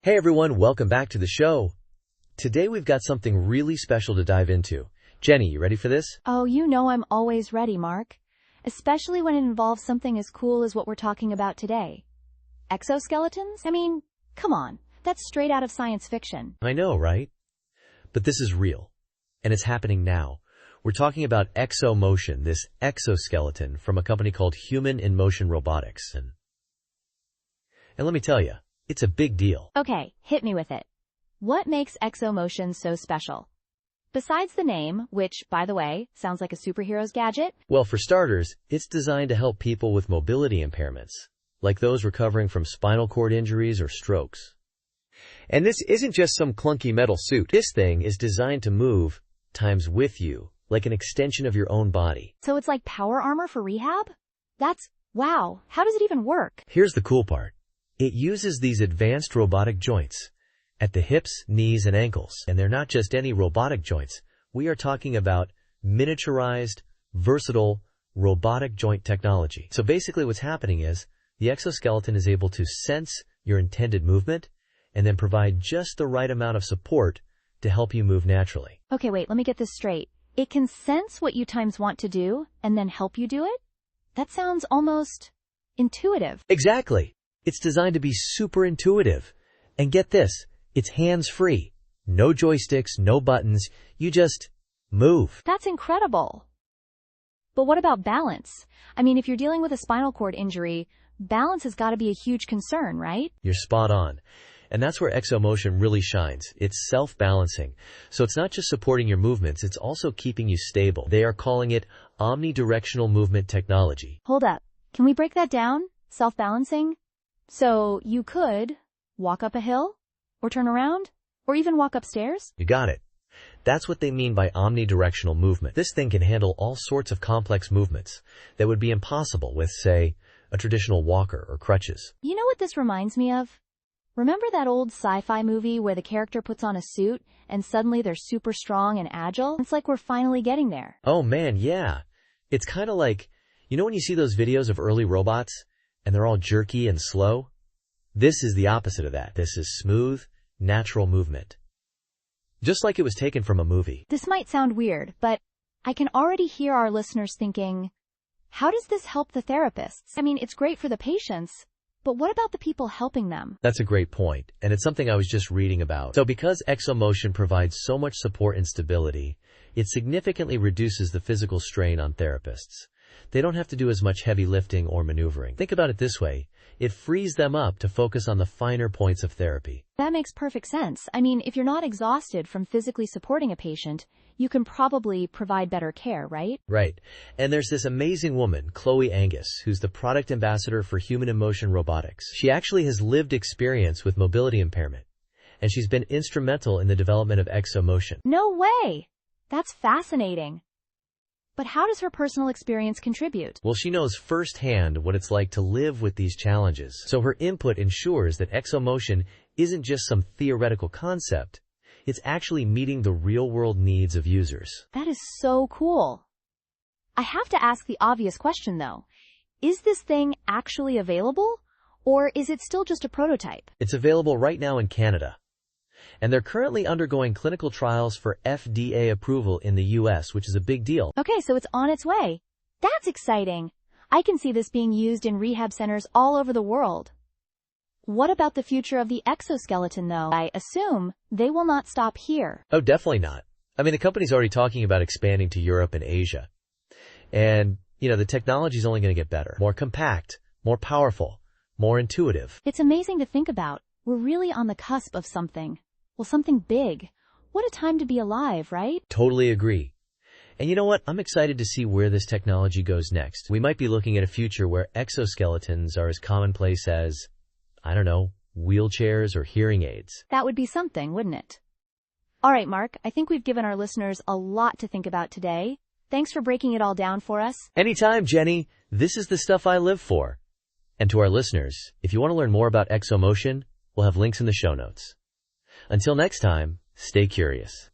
Hey everyone, welcome back to the show. Today we've got something really special to dive into. Jenny, you ready for this? Oh, you know I'm always ready, Mark. Especially when it involves something as cool as what we're talking about today. Exoskeletons? I mean, come on. That's straight out of science fiction. I know, right? But this is real. And it's happening now. We're talking about XoMotion, this exoskeleton from a company called Human in Motion Robotics. And let me tell you, it's a big deal. Okay, hit me with it. What makes XoMotion so special? Besides the name, which, by the way, sounds like a superhero's gadget. Well, for starters, it's designed to help people with mobility impairments, like those recovering from spinal cord injuries or strokes. And this isn't just some clunky metal suit. This thing is designed to move times with you, like an extension of your own body. So it's like power armor for rehab? Wow, how does it even work? Here's the cool part. It uses these advanced robotic joints at the hips, knees, and ankles. And they're not just any robotic joints. We are talking about miniaturized, versatile, robotic joint technology. So basically what's happening is the exoskeleton is able to sense your intended movement and then provide just the right amount of support to help you move naturally. Okay, wait, let me get this straight. It can sense what you want to do and then help you do it? That sounds almost intuitive. Exactly. It's designed to be super intuitive. And get this, it's hands-free. No joysticks, no buttons. You just move. That's incredible. But what about balance? I mean, if you're dealing with a spinal cord injury, balance has got to be a huge concern, right? You're spot on. And that's where XoMotion really shines. It's self-balancing. So it's not just supporting your movements, it's also keeping you stable. They are calling it Omnidirectional movement technology. Hold up. Can we break that down? Self-balancing? So you could walk up a hill, or turn around, or even walk upstairs? You got it. That's what they mean by omnidirectional movement. This thing can handle all sorts of complex movements that would be impossible with, say, a traditional walker or crutches. You know what this reminds me of? Remember that old sci-fi movie where the character puts on a suit and suddenly they're super strong and agile? It's like we're finally getting there. Oh man, yeah. It's kind of like, you know when you see those videos of early robots and they're all jerky and slow? This is the opposite of that. This is smooth, natural movement. Just like it was taken from a movie. This might sound weird, but I can already hear our listeners thinking, how does this help the therapists? I mean, it's great for the patients, but what about the people helping them? That's a great point, and it's something I was just reading about. So because XoMotion provides so much support and stability, it significantly reduces the physical strain on therapists. They don't have to do as much heavy lifting or maneuvering. Think about it this way. It frees them up to focus on the finer points of therapy. That makes perfect sense. I mean, if you're not exhausted from physically supporting a patient, you can probably provide better care, right? Right. And there's this amazing woman, Chloe Angus, who's the product ambassador for Human in Motion Robotics. She actually has lived experience with mobility impairment, and she's been instrumental in the development of XoMotion. No way! That's fascinating. But how does her personal experience contribute? Well, she knows firsthand what it's like to live with these challenges. So her input ensures that XoMotion isn't just some theoretical concept. It's actually meeting the real-world needs of users. That is so cool. I have to ask the obvious question, though. Is this thing actually available? Or is it still just a prototype? It's available right now in Canada. And they're currently undergoing clinical trials for FDA approval in the US, which is a big deal. Okay, so it's on its way. That's exciting. I can see this being used in rehab centers all over the world. What about the future of the exoskeleton, though? I assume they will not stop here. Oh, definitely not. I mean, the company's already talking about expanding to Europe and Asia. And, the technology's only going to get better. More compact, more powerful, more intuitive. It's amazing to think about. We're really on the cusp of something. Well, something big. What a time to be alive, right? Totally agree. And you know what? I'm excited to see where this technology goes next. We might be looking at a future where exoskeletons are as commonplace as, wheelchairs or hearing aids. That would be something, wouldn't it? All right, Mark, I think we've given our listeners a lot to think about today. Thanks for breaking it all down for us. Anytime, Jenny. This is the stuff I live for. And to our listeners, if you want to learn more about XoMotion, we'll have links in the show notes. Until next time, stay curious.